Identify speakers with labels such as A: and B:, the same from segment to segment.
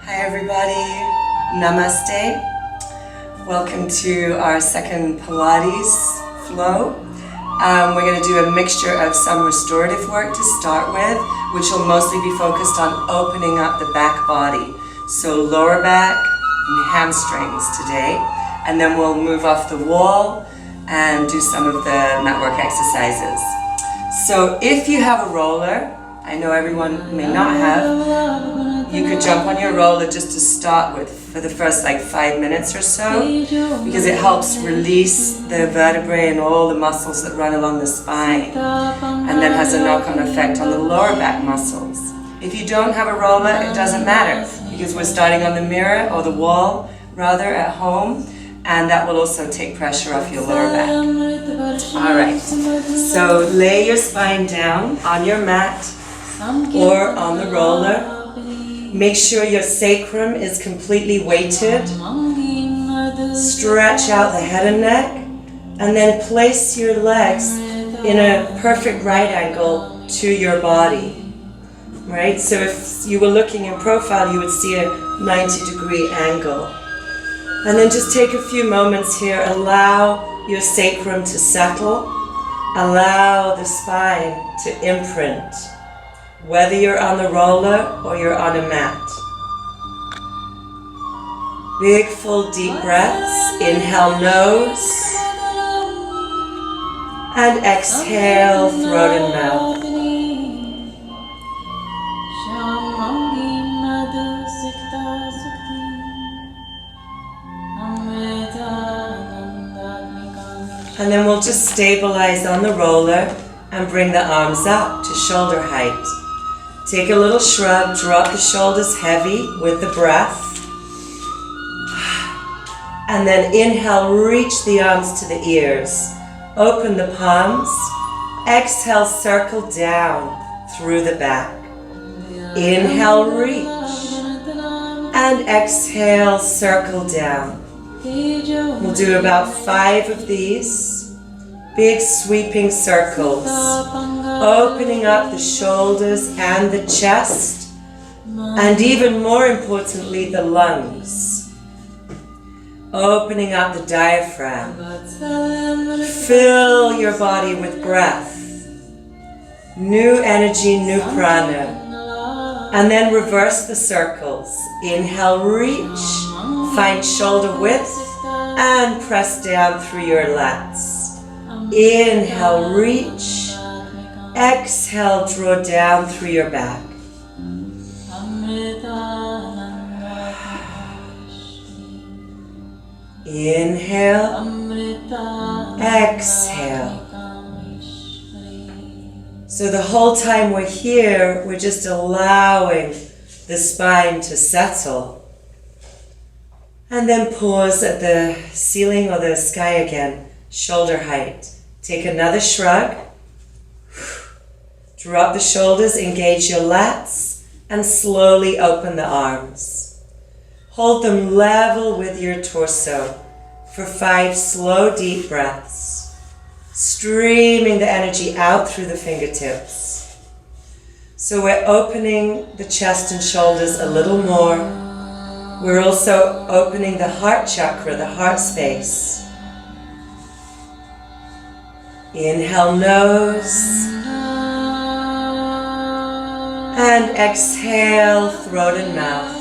A: Hi everybody, namaste. Welcome to our second Pilates flow. We're going to do a mixture of some restorative work to start with, which will mostly be focused on opening up the back body. So lower back and hamstrings today. And then we'll move off the wall and do some of the mat work exercises. So if you have a roller, I know everyone may not have, you could jump on your roller just to start with for the first 5 minutes or so, because it helps release the vertebrae and all the muscles that run along the spine, and then has a knock-on effect on the lower back muscles. If you don't have a roller, it doesn't matter, because we're starting on the mirror, or the wall rather, at home, and that will also take pressure off your lower back. Alright, so lay your spine down on your mat or on the roller. Make sure your sacrum is completely weighted. Stretch out the head and neck, and then place your legs in a perfect right angle to your body. Right? So if you were looking in profile, you would see a 90-degree angle. And then just take a few moments here. Allow your sacrum to settle. Allow the spine to imprint, whether you're on the roller or you're on a mat. Big, full, deep breaths. Inhale, nose. And exhale, throat and mouth. And then we'll just stabilize on the roller and bring the arms up to shoulder height. Take a little shrug, drop the shoulders heavy with the breath. And then inhale, reach the arms to the ears. Open the palms. Exhale, circle down through the back. Inhale, reach. And exhale, circle down. We'll do about 5 of these. Big sweeping circles, opening up the shoulders and the chest, and even more importantly, the lungs. Opening up the diaphragm. Fill your body with breath. New energy, new prana. And then reverse the circles. Inhale, reach, find shoulder width, and press down through your lats. Inhale, reach. Exhale, draw down through your back. Inhale. Exhale. So the whole time we're here, we're just allowing the spine to settle. And then pause at the ceiling or the sky again, shoulder height. Take another shrug. Drop the shoulders, engage your lats, and slowly open the arms. Hold them level with your torso for 5 slow, deep breaths, streaming the energy out through the fingertips. So we're opening the chest and shoulders a little more. We're also opening the heart chakra, the heart space. Inhale, nose. And exhale, throat and mouth.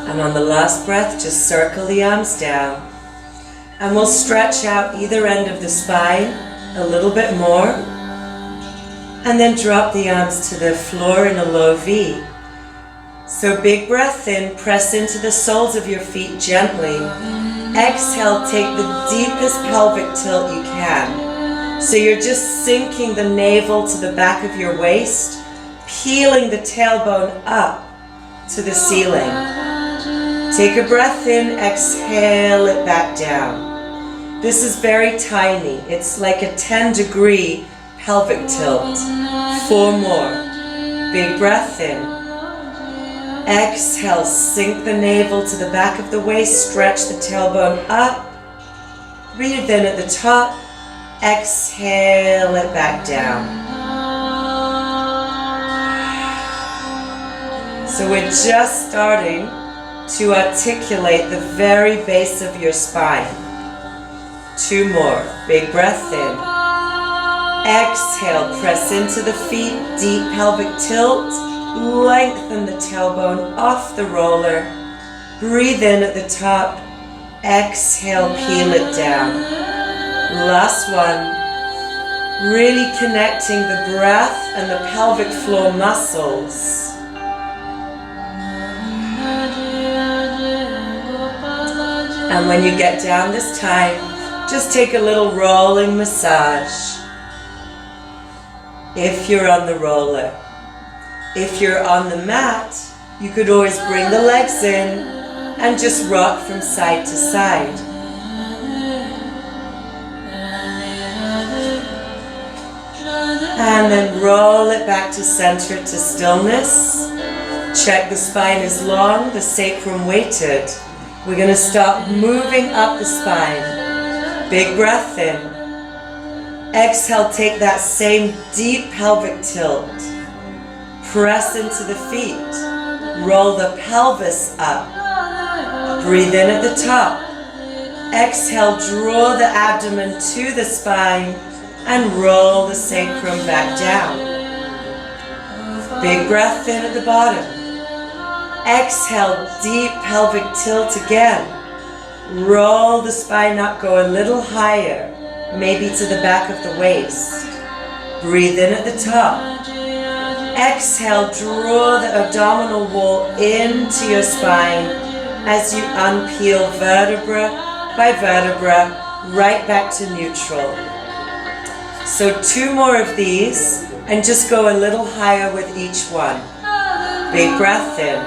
A: And on the last breath, just circle the arms down. And we'll stretch out either end of the spine a little bit more. And then drop the arms to the floor in a low V. So big breath in, press into the soles of your feet gently. Exhale, take the deepest pelvic tilt you can. So you're just sinking the navel to the back of your waist, peeling the tailbone up to the ceiling. Take a breath in, exhale it back down. This is very tiny. It's like a 10-degree pelvic tilt. 4 more. Big breath in. Exhale, sink the navel to the back of the waist, stretch the tailbone up. Breathe in at the top. Exhale it back down. So we're just starting to articulate the very base of your spine. 2 more. Big breath in. Exhale, press into the feet, deep pelvic tilt. Lengthen the tailbone off the roller. Breathe in at the top. Exhale, peel it down. Last one. Really connecting the breath and the pelvic floor muscles. And when you get down this time, just take a little rolling massage. If you're on the roller. If you're on the mat, you could always bring the legs in and just rock from side to side. And then roll it back to center to stillness. Check the spine is long, the sacrum weighted. We're going to start moving up the spine. Big breath in. Exhale, take that same deep pelvic tilt. Press into the feet. Roll the pelvis up. Breathe in at the top. Exhale, draw the abdomen to the spine and roll the sacrum back down. Big breath in at the bottom. Exhale, deep pelvic tilt again. Roll the spine up, go a little higher, maybe to the back of the waist. Breathe in at the top. Exhale, draw the abdominal wall into your spine as you unpeel vertebra by vertebra, right back to neutral. So 2 more of these, and just go a little higher with each one. Big breath in.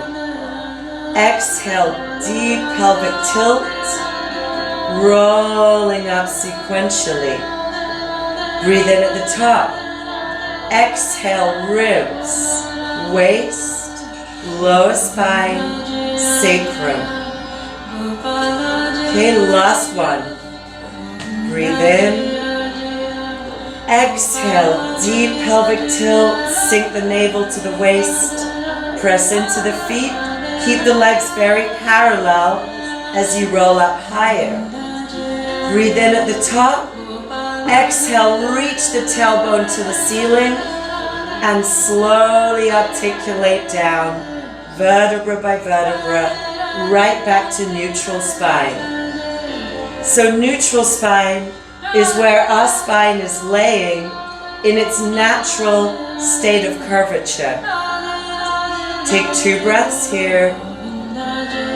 A: Exhale, deep pelvic tilt, rolling up sequentially. Breathe in at the top. Exhale, ribs, waist, lower spine, sacrum. Okay, last one. Breathe in. Exhale, deep pelvic tilt, sink the navel to the waist, press into the feet. Keep the legs very parallel as you roll up higher. Breathe in at the top. Exhale, reach the tailbone to the ceiling and slowly articulate down, vertebra by vertebra, right back to neutral spine. So neutral spine is where our spine is laying in its natural state of curvature. Take 2 breaths here.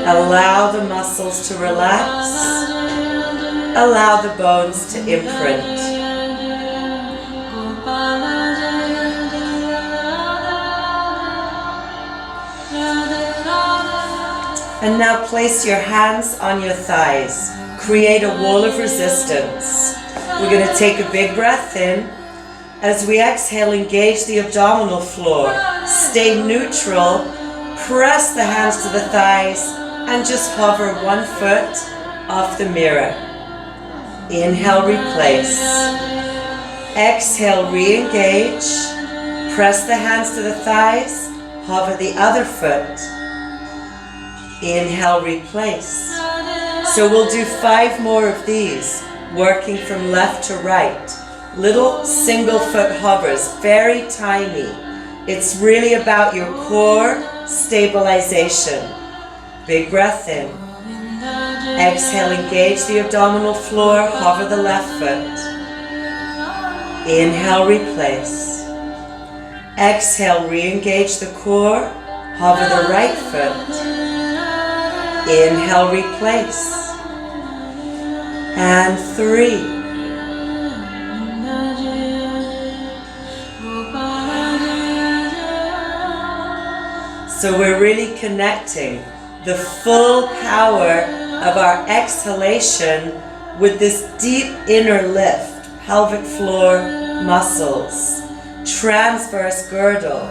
A: Allow the muscles to relax. Allow the bones to imprint. And now place your hands on your thighs. Create a wall of resistance. We're going to take a big breath in. As we exhale, engage the abdominal floor. Stay neutral. Press the hands to the thighs and just hover 1 foot off the mirror. Inhale, replace. Exhale, re-engage. Press the hands to the thighs. Hover the other foot. Inhale, replace. So we'll do 5 more of these, working from left to right. Little single foot hovers, very tiny. It's really about your core stabilization. Big breath in. Exhale, engage the abdominal floor, hover the left foot. Inhale, replace. Exhale, re-engage the core, hover the right foot. Inhale, replace. And 3. So we're really connecting the full power of our exhalation with this deep inner lift, pelvic floor muscles, transverse girdle.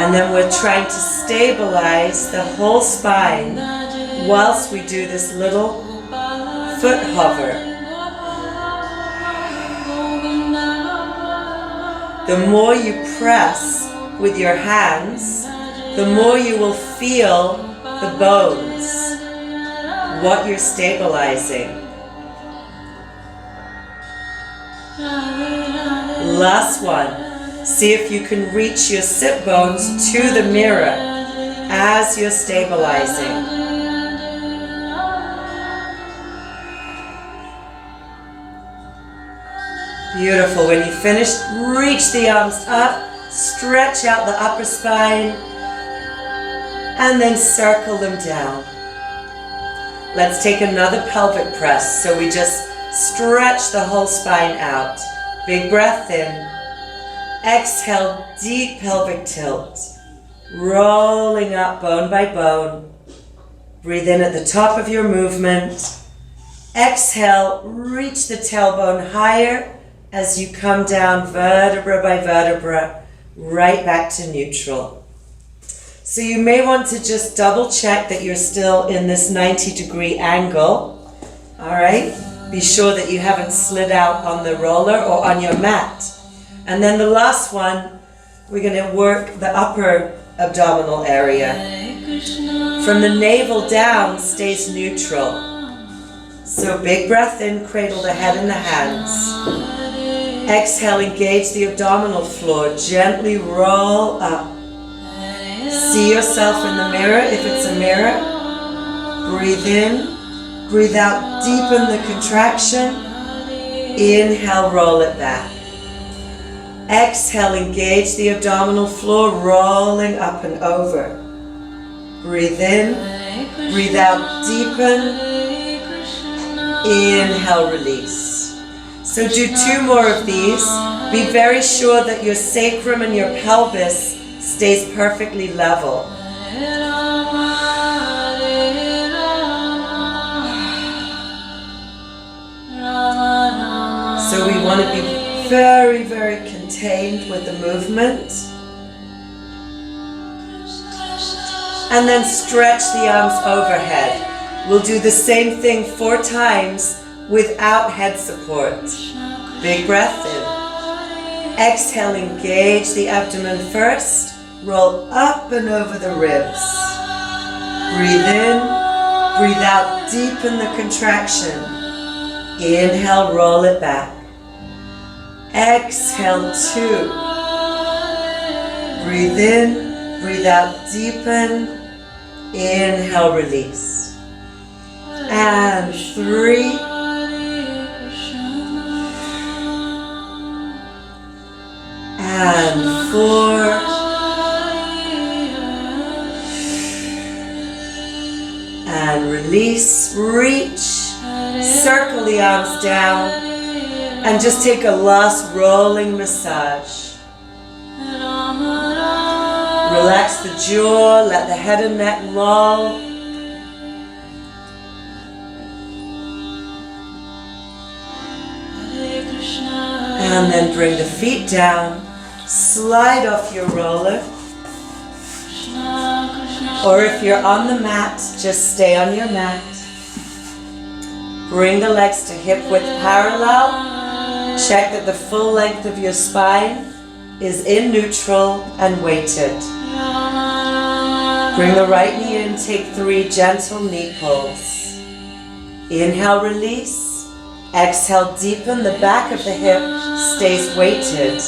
A: And then we're trying to stabilize the whole spine whilst we do this little foot hover. The more you press with your hands, the more you will feel the bones, what you're stabilizing. Last one. See if you can reach your sit bones to the mirror as you're stabilizing. Beautiful. When you finish, reach the arms up, stretch out the upper spine, and then circle them down. Let's take another pelvic press. So we just stretch the whole spine out. Big breath in. Exhale, deep pelvic tilt. Rolling up bone by bone. Breathe in at the top of your movement. Exhale, reach the tailbone higher as you come down vertebra by vertebra, right back to neutral. So you may want to just double check that you're still in this 90-degree angle. All right? Be sure that you haven't slid out on the roller or on your mat. And then the last one, we're going to work the upper abdominal area. From the navel down stays neutral. So big breath in, cradle the head in the hands. Exhale, engage the abdominal floor. Gently roll up. See yourself in the mirror if it's a mirror. Breathe in, breathe out, deepen the contraction. Inhale, roll it back. Exhale, engage the abdominal floor, rolling up and over. Breathe in, breathe out, deepen. Inhale, release. So do 2 more of these. Be very sure that your sacrum and your pelvis stays perfectly level. So we want to be very, very contained with the movement. And then stretch the arms overhead. We'll do the same thing 4 times without head support. Big breath in. Exhale, engage the abdomen first. Roll up and over the ribs. Breathe in, breathe out, deepen the contraction. Inhale, roll it back. Exhale, 2. Breathe in, breathe out, deepen. Inhale, release. And 3. And 4. And release, reach, circle the arms down. And just take a last rolling massage. Relax the jaw, let the head and neck loll. And then bring the feet down, slide off your roller. Or if you're on the mat, just stay on your mat. Bring the legs to hip width parallel. Check that the full length of your spine is in neutral and weighted. Bring the right knee in, take 3 gentle knee pulls. Inhale, release. Exhale, deepen. The back of the hip stays weighted.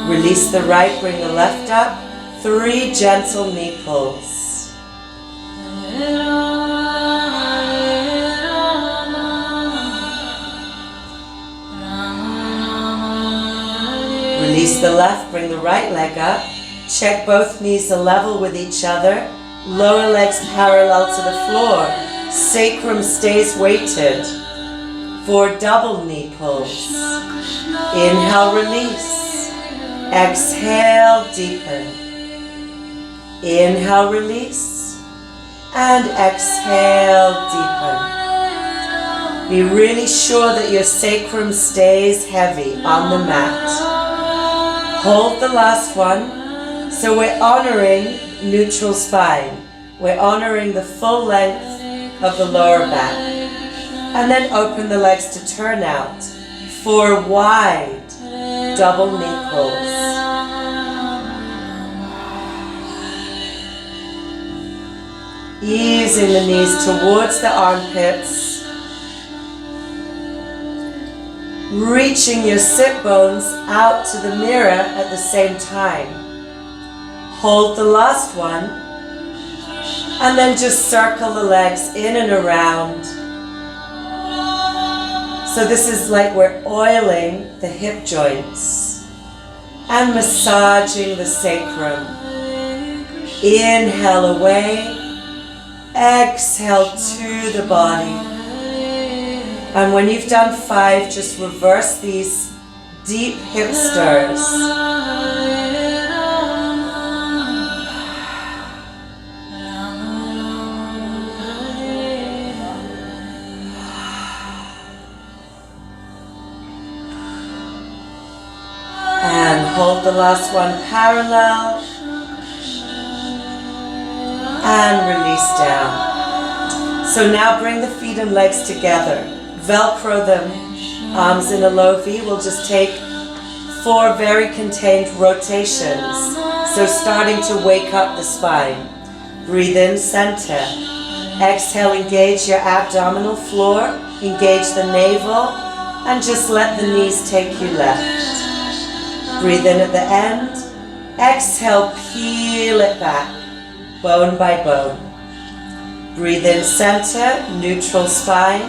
A: Release the right, bring the left up. 3 gentle knee pulls. Release the left, bring the right leg up. Check both knees are level with each other. Lower legs parallel to the floor. Sacrum stays weighted. 4 double knee pulls. Inhale, release. Exhale, deepen. Inhale, release. And exhale, deepen. Be really sure that your sacrum stays heavy on the mat. Hold the last one. So we're honoring neutral spine. We're honoring the full length of the lower back. And then open the legs to turn out for wide double knee pulls. Easing the knees towards the armpits. Reaching your sit bones out to the mirror at the same time. Hold the last one. And then just circle the legs in and around. So this is like we're oiling the hip joints and massaging the sacrum. Inhale away, exhale to the body. And when you've done 5, just reverse these deep hip stirs. Hold the last one parallel and release down. So now bring the feet and legs together. Velcro them, arms in a low V. We'll just take 4 very contained rotations. So starting to wake up the spine. Breathe in, center. Exhale, engage your abdominal floor. Engage the navel and just let the knees take you left. Breathe in at the end. Exhale, peel it back, bone by bone. Breathe in, center, neutral spine.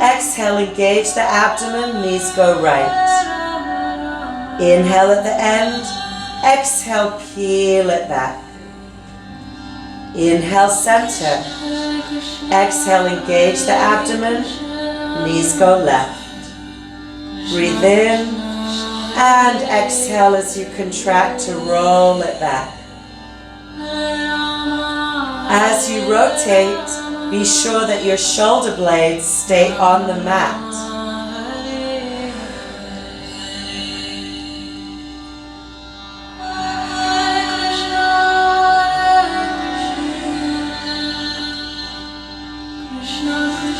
A: Exhale, engage the abdomen, knees go right. Inhale at the end. Exhale, peel it back. Inhale, center. Exhale, engage the abdomen, knees go left. Breathe in. And exhale as you contract to roll it back. As you rotate, be sure that your shoulder blades stay on the mat.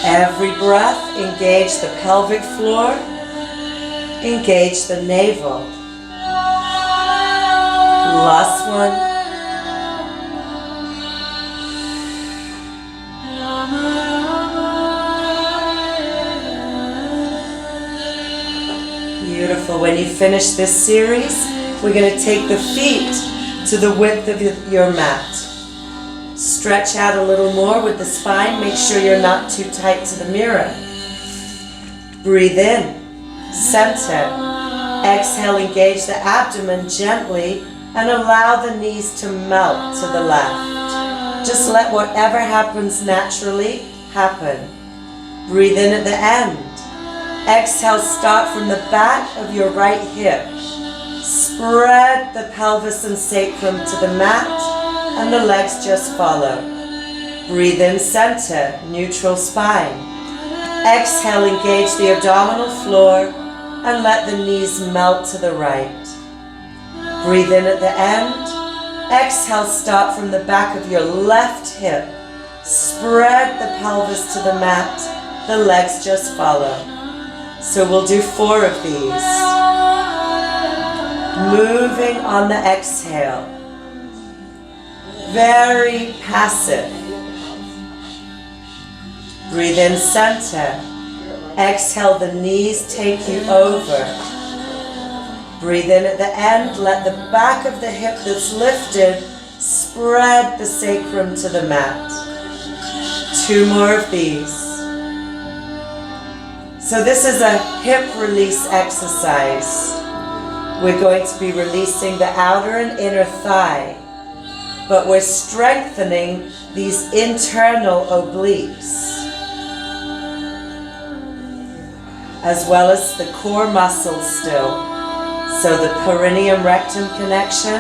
A: Every breath, engage the pelvic floor. Engage the navel. Last one. Beautiful. When you finish this series, we're going to take the feet to the width of your mat. Stretch out a little more with the spine. Make sure you're not too tight to the mirror. Breathe in. Center. Exhale, engage the abdomen gently and allow the knees to melt to the left. Just let whatever happens naturally happen. Breathe in at the end. Exhale, start from the back of your right hip. Spread the pelvis and sacrum to the mat and the legs just follow. Breathe in, center, neutral spine. Exhale, engage the abdominal floor and let the knees melt to the right. Breathe in at the end. Exhale, start from the back of your left hip. Spread the pelvis to the mat. The legs just follow. So we'll do 4 of these. Moving on the exhale. Very passive. Breathe in, center. Exhale, the knees take you over. Breathe in at the end. Let the back of the hip that's lifted spread the sacrum to the mat. 2 more of these. So this is a hip release exercise. We're going to be releasing the outer and inner thigh, but we're strengthening these internal obliques, as well as the core muscles still. So the perineum rectum connection,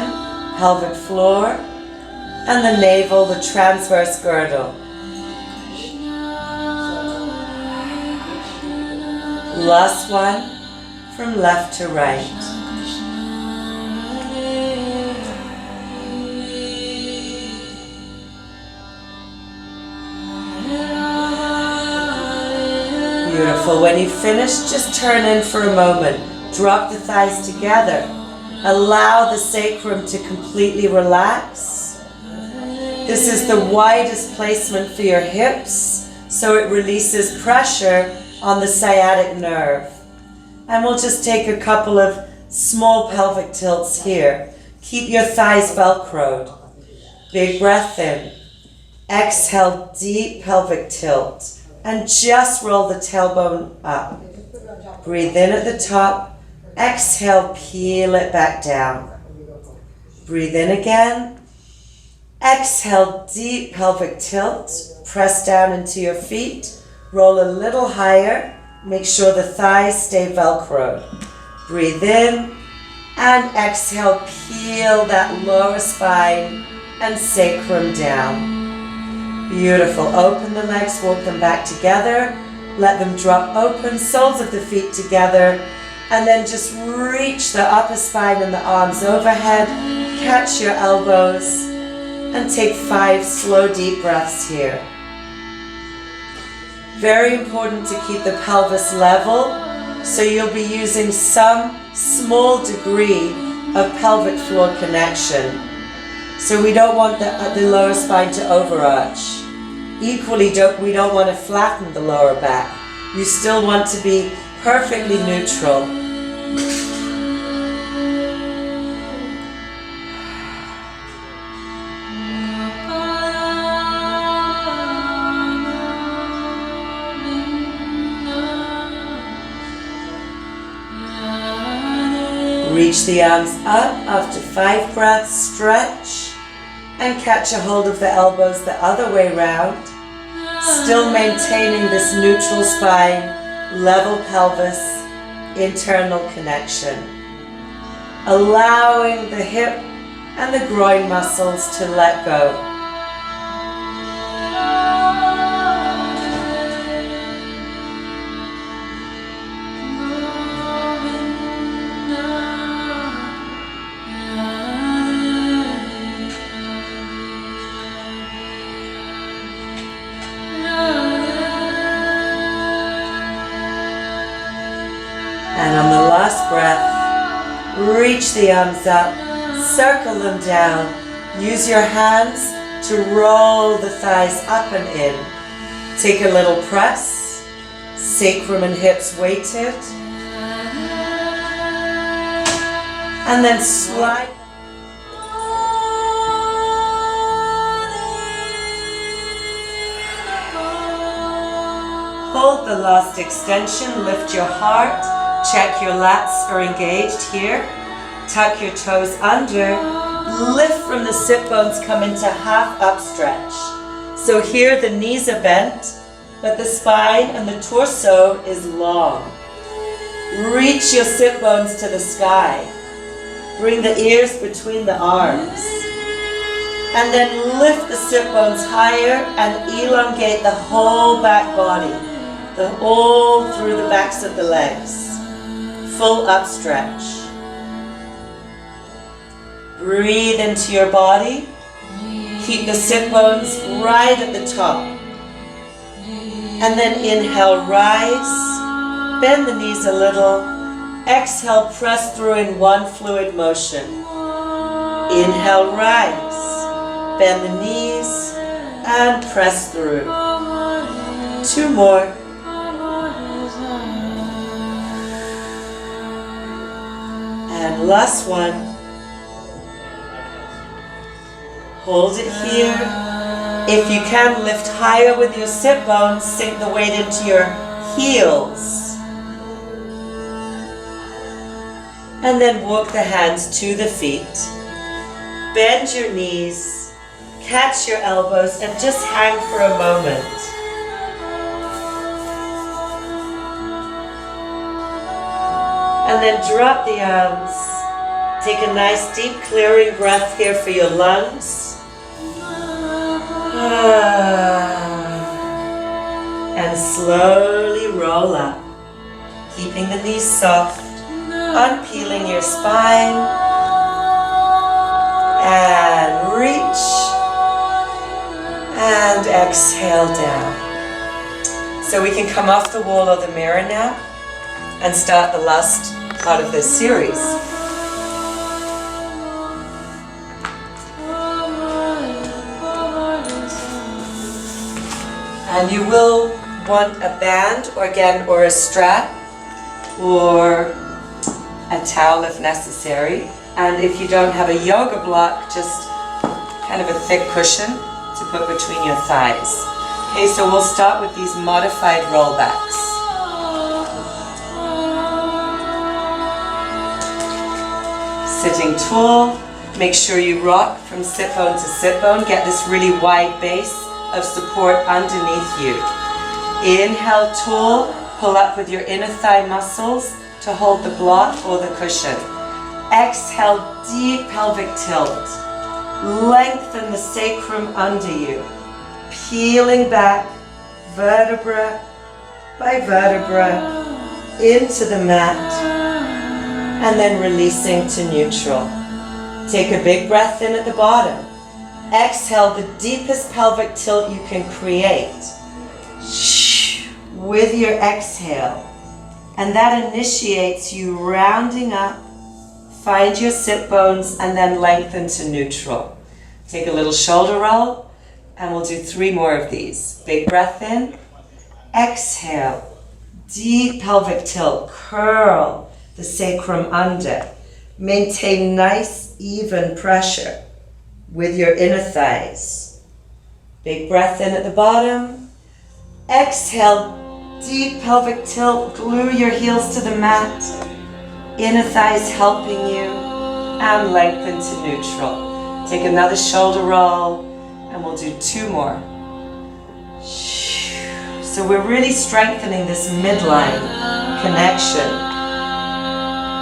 A: pelvic floor, and the navel, the transverse girdle. Last one, from left to right. Beautiful. When you finish, just turn in for a moment. Drop the thighs together. Allow the sacrum to completely relax. This is the widest placement for your hips, so it releases pressure on the sciatic nerve. And we'll just take a couple of small pelvic tilts here. Keep your thighs velcroed. Big breath in. Exhale, deep pelvic tilt. And just roll the tailbone up. Breathe in at the top. Exhale, peel it back down. Breathe in again. Exhale, deep pelvic tilt. Press down into your feet. Roll a little higher. Make sure the thighs stay velcroed. Breathe in. And exhale, peel that lower spine and sacrum down. Beautiful. Open the legs, walk them back together. Let them drop open, soles of the feet together. And then just reach the upper spine and the arms overhead. Catch your elbows. And take 5 slow, deep breaths here. Very important to keep the pelvis level. So you'll be using some small degree of pelvic floor connection. So we don't want the lower spine to overarch. Equally, we don't want to flatten the lower back. You still want to be perfectly neutral. Reach the arms up after 5 breaths, stretch, and catch a hold of the elbows the other way round, still maintaining this neutral spine, level pelvis, internal connection. Allowing the hip and the groin muscles to let go. And on the last breath, reach the arms up, circle them down. Use your hands to roll the thighs up and in. Take a little press, sacrum and hips weighted. And then slide. Hold the last extension, lift your heart. Check your lats are engaged here. Tuck your toes under. Lift from the sit bones, come into half up stretch. So here the knees are bent, but the spine and the torso is long. Reach your sit bones to the sky. Bring the ears between the arms. And then lift the sit bones higher and elongate the whole back body, all through the backs of the legs. Full up stretch. Breathe into your body. Keep the sit bones right at the top. And then inhale, rise. Bend the knees a little. Exhale, press through in one fluid motion. Inhale, rise. Bend the knees and press through. 2 more. And last one. Hold it here. If you can, lift higher with your sit bones, sink the weight into your heels. And then walk the hands to the feet. Bend your knees, catch your elbows, and just hang for a moment. And then drop the arms. Take a nice deep clearing breath here for your lungs. And slowly roll up. keeping the knees soft, unpeeling your spine, and reach, and exhale down. So we can come off the wall or the mirror now and start the last part of this series. And you will want a band or a strap or a towel if necessary. And if you don't have a yoga block, just kind of a thick cushion to put between your thighs. Okay, so we'll start with these modified rollbacks. Sitting tall, make sure you rock from sit bone to sit bone. Get this really wide base of support underneath you. Inhale tall, pull up with your inner thigh muscles to hold the block or the cushion. Exhale, deep pelvic tilt. Lengthen the sacrum under you. Peeling back vertebra by vertebra into the mat and then releasing to neutral. Take a big breath in at the bottom. Exhale, the deepest pelvic tilt you can create with your exhale. And that initiates you rounding up. Find your sit bones and then lengthen to neutral. Take a little shoulder roll and we'll do 3 more of these. Big breath in. Exhale. Deep pelvic tilt. Curl the sacrum under. Maintain nice, even pressure with your inner thighs. Big breath in at the bottom. Exhale, deep pelvic tilt. Glue your heels to the mat. Inner thighs helping you. And lengthen to neutral. Take another shoulder roll and we'll do 2 more. So we're really strengthening this midline connection.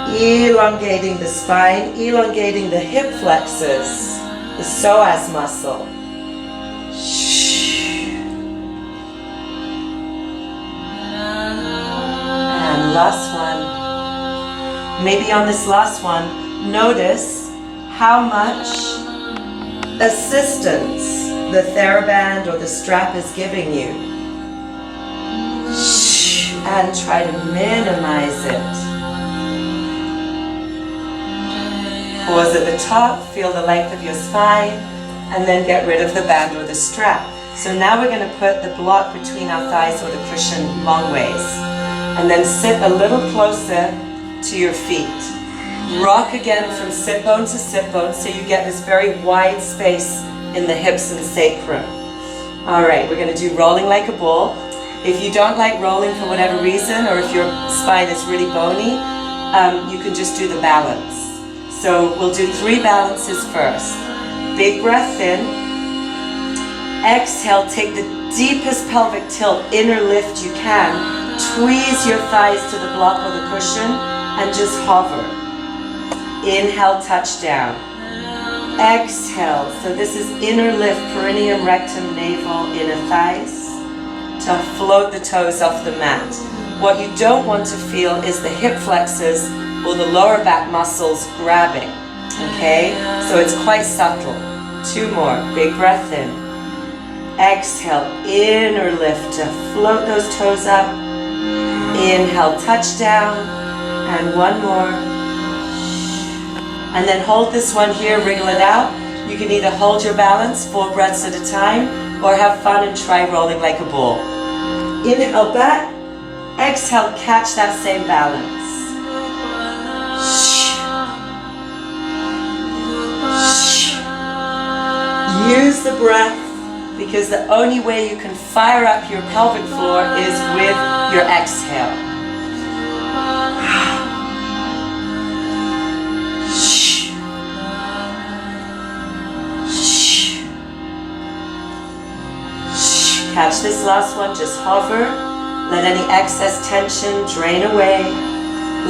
A: Elongating the spine, elongating the hip flexors, the psoas muscle. And last one. Maybe on this last one, notice how much assistance the TheraBand or the strap is giving you. And try to minimize it. Pause at the top, feel the length of your spine, and then get rid of the band or the strap. So now we're going to put the block between our thighs or the cushion long ways. And then sit a little closer to your feet. Rock again from sit bone to sit bone so you get this very wide space in the hips and sacrum. Alright, we're going to do rolling like a ball. If you don't like rolling for whatever reason, or if your spine is really bony, you can just do the balance. So we'll do 3 balances first. Big breath in. Exhale, take the deepest pelvic tilt, inner lift you can. Tweeze your thighs to the block or the cushion and just hover. Inhale, touch down. Exhale, so this is inner lift, perineum, rectum, navel, inner thighs, to float the toes off the mat. What you don't want to feel is the hip flexors or the lower back muscles grabbing, okay? So it's quite subtle. 2 more, big breath in. Exhale, inner lift to float those toes up. Inhale, touch down, and 1 more. And then hold this one here, wriggle it out. You can either hold your balance 4 breaths at a time or have fun and try rolling like a ball. Inhale back, exhale, catch that same balance. Use the breath because the only way you can fire up your pelvic floor is with your exhale. Catch this last one, just hover. Let any excess tension drain away.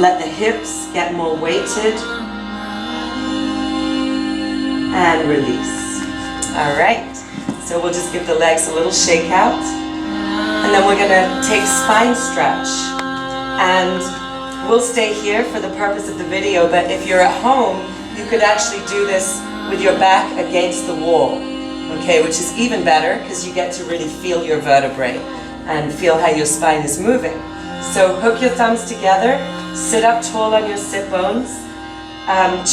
A: Let the hips get more weighted. And release. All right, so we'll just give the legs a little shake out. And then we're gonna take spine stretch. And we'll stay here for the purpose of the video, but if you're at home, you could actually do this with your back against the wall, okay, which is even better because you get to really feel your vertebrae and feel how your spine is moving. So hook your thumbs together, sit up tall on your sit bones,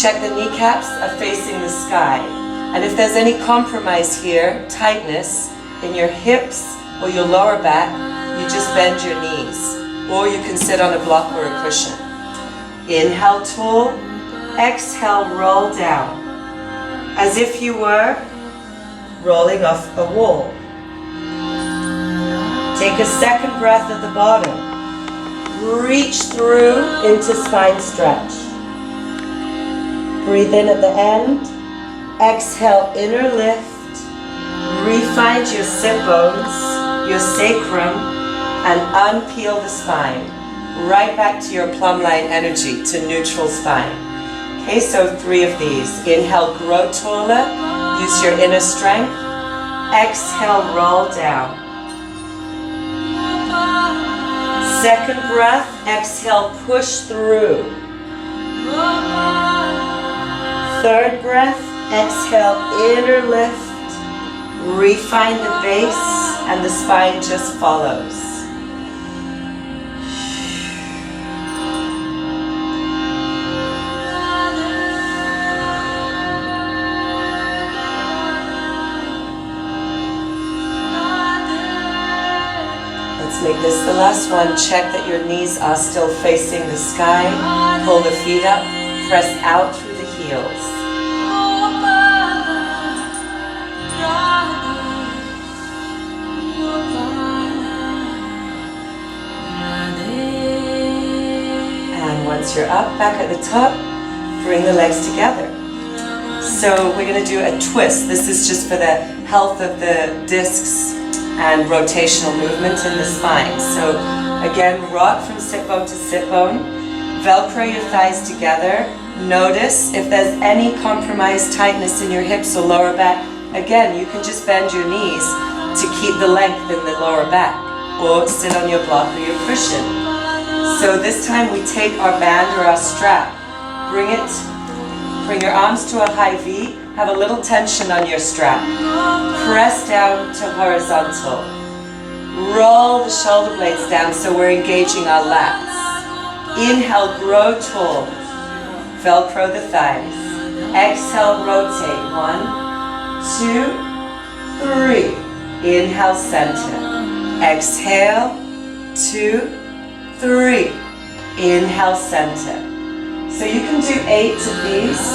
A: check the kneecaps are facing the sky. And if there's any compromise here, tightness in your hips or your lower back, you just bend your knees. Or you can sit on a block or a cushion. Inhale tall, exhale roll down. As if you were rolling off a wall. Take a second breath at the bottom. Reach through into spine stretch. Breathe in at the end. Exhale, inner lift. Re-find your sit bones, your sacrum, and unpeel the spine. Right back to your plumb line energy, to neutral spine. Okay, so 3 of these. Inhale, grow taller. Use your inner strength. Exhale, roll down. Second breath, exhale, push through. Third breath, exhale, inner lift. Refine the base and the spine just follows. Make this the last one. Check that your knees are still facing the sky. Pull the feet up. Press out through the heels. And once you're up, back at the top, bring the legs together. So we're going to do a twist. This is just for the health of the discs and rotational movement in the spine. So again, rock from sit bone to sit bone. Velcro your thighs together. Notice if there's any compromised tightness in your hips or lower back. Again, you can just bend your knees to keep the length in the lower back, or sit on your block or your cushion. So this time we take our band or our strap. Bring your arms to a high V. Have a little tension on your strap. Press down to horizontal. Roll the shoulder blades down so we're engaging our lats. Inhale, grow tall. Velcro the thighs. Exhale, rotate. 1, 2, 3. Inhale, center. Exhale, 2, 3. Inhale, center. So you can do 8 of these.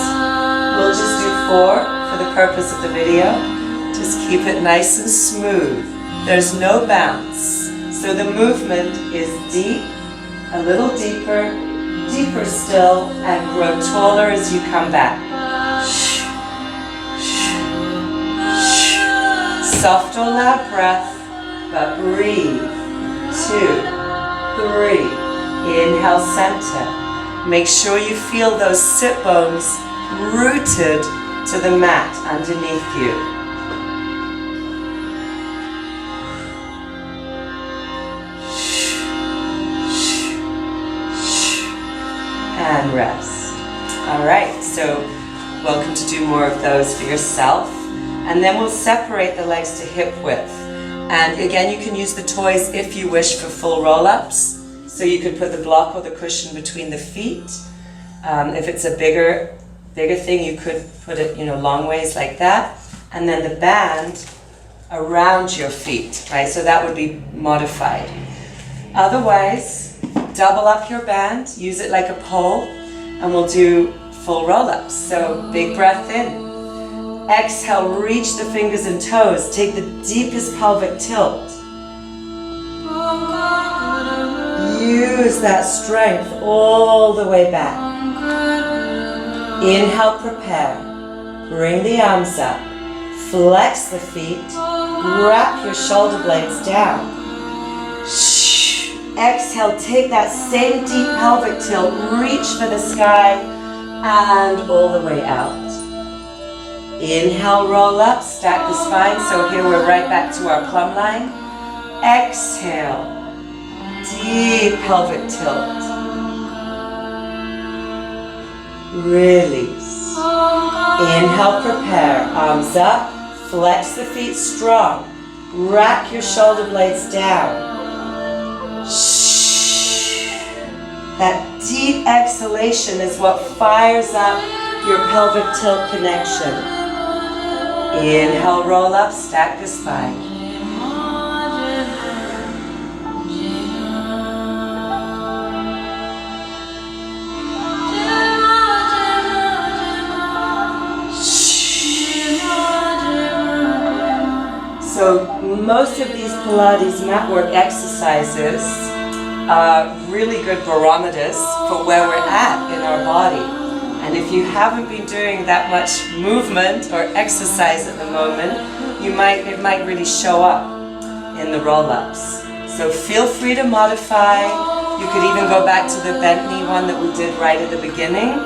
A: We'll just do 4 for the purpose of the video. Just keep it nice and smooth. There's no bounce. So the movement is deep, a little deeper, deeper still, and grow taller as you come back. Soft or loud breath, but breathe. 2, 3. Inhale, center. Make sure you feel those sit bones rooted to the mat underneath you. And rest. All right, so welcome to do more of those for yourself. And then we'll separate the legs to hip width. And again, you can use the toys if you wish for full roll-ups. So you could put the block or the cushion between the feet. If it's a bigger thing, you could put it, long ways like that. And then the band around your feet, right? So that would be modified. Otherwise, double up your band, use it like a pole, and we'll do full roll-ups. So big breath in. Exhale, reach the fingers and toes. Take the deepest pelvic tilt. Use that strength all the way back. Inhale, prepare. Bring the arms up. Flex the feet. Wrap your shoulder blades down. Exhale, take that same deep pelvic tilt. Reach for the sky and all the way out. Inhale, roll up, stack the spine. So here we're right back to our plumb line. Exhale, deep pelvic tilt. Release. Inhale, prepare. Arms up. Flex the feet strong. Rack your shoulder blades down. That deep exhalation is what fires up your pelvic tilt connection. Inhale, roll up, stack the spine. So most of these Pilates mat work exercises are really good barometers for where we're at in our body. And if you haven't been doing that much movement or exercise at the moment, it might really show up in the roll-ups. So feel free to modify. You could even go back to the bent knee one that we did right at the beginning.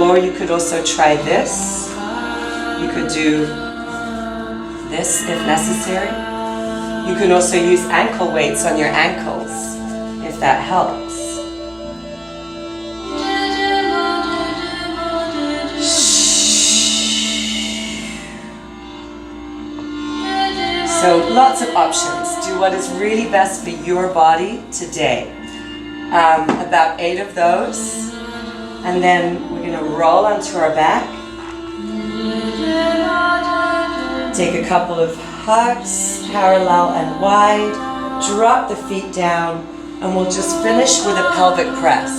A: Or you could also try this. You could do this if necessary. You can also use ankle weights on your ankles if that helps. So lots of options. Do what is really best for your body today. About 8 of those. And then we're going to roll onto our back. Take a couple of hugs, parallel and wide. Drop the feet down, and we'll just finish with a pelvic press.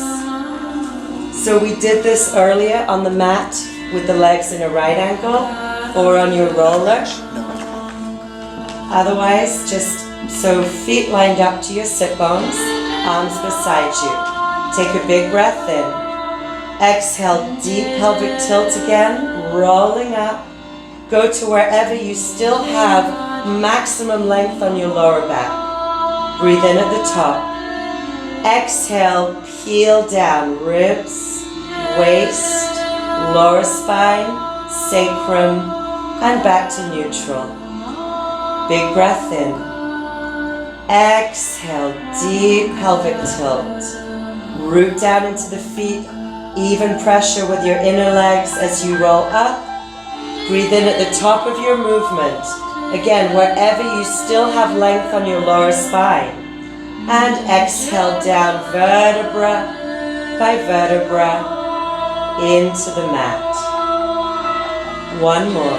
A: So we did this earlier on the mat with the legs in a right angle or on your roller. Otherwise, just so feet lined up to your sit bones, arms beside you. Take a big breath in. Exhale, deep pelvic tilt again, rolling up. Go to wherever you still have maximum length on your lower back. Breathe in at the top. Exhale, peel down, ribs, waist, lower spine, sacrum, and back to neutral. Big breath in. Exhale, deep pelvic tilt. Root down into the feet, even pressure with your inner legs as you roll up. Breathe in at the top of your movement. Again, wherever you still have length on your lower spine. And exhale down vertebra by vertebra into the mat. One more.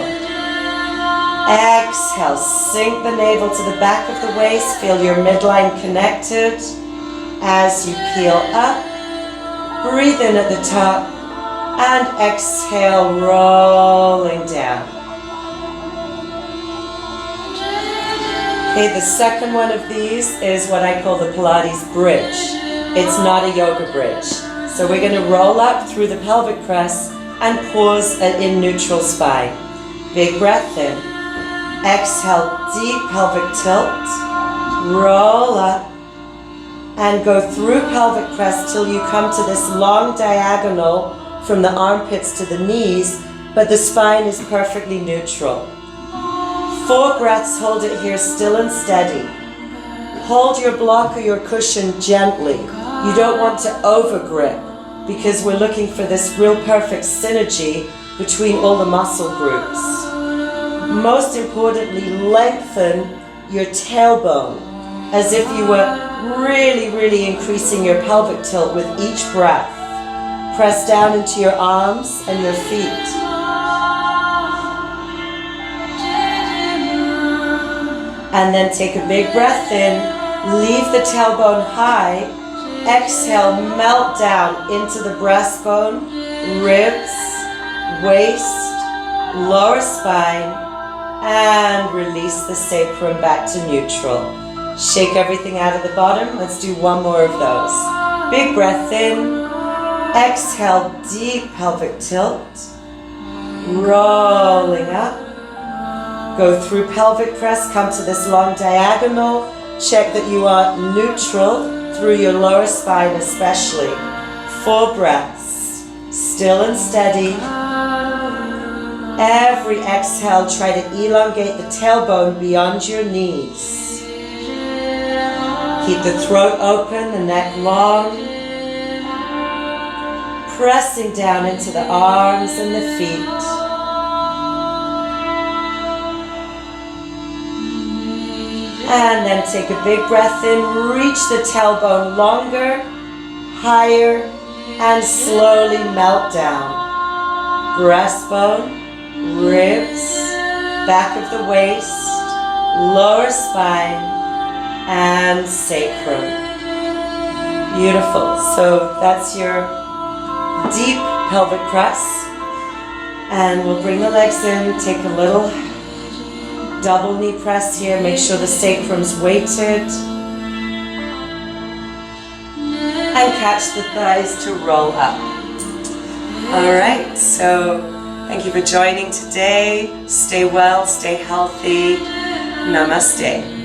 A: Exhale, sink the navel to the back of the waist. Feel your midline connected as you peel up. Breathe in at the top. And exhale, rolling down. Okay, the second one of these is what I call the Pilates bridge. It's not a yoga bridge. So we're going to roll up through the pelvic press and pause in neutral spine. Big breath in. Exhale, deep pelvic tilt. Roll up and go through pelvic press till you come to this long diagonal from the armpits to the knees, but the spine is perfectly neutral. 4 breaths, hold it here still and steady. Hold your block or your cushion gently. You don't want to overgrip because we're looking for this real perfect synergy between all the muscle groups. Most importantly, lengthen your tailbone as if you were really increasing your pelvic tilt with each breath. Press down into your arms and your feet. And then take a big breath in. Leave the tailbone high. Exhale, melt down into the breastbone, ribs, waist, lower spine, and release the sacrum back to neutral. Shake everything out of the bottom. Let's do one more of those. Big breath in. Exhale, deep pelvic tilt, rolling up. Go through pelvic press, come to this long diagonal. Check that you are neutral through your lower spine especially. 4 breaths, still and steady. Every exhale, try to elongate the tailbone beyond your knees. Keep the throat open, the neck long. Pressing down into the arms and the feet. And then take a big breath in, reach the tailbone longer, higher, and slowly melt down. Breastbone, ribs, back of the waist, lower spine, and sacrum. Beautiful. So that's your deep pelvic press. And we'll bring the legs in, take a little double knee press here. Make sure the sacrum's weighted. And catch the thighs to roll up. All right, so thank you for joining today. Stay well, stay healthy. Namaste.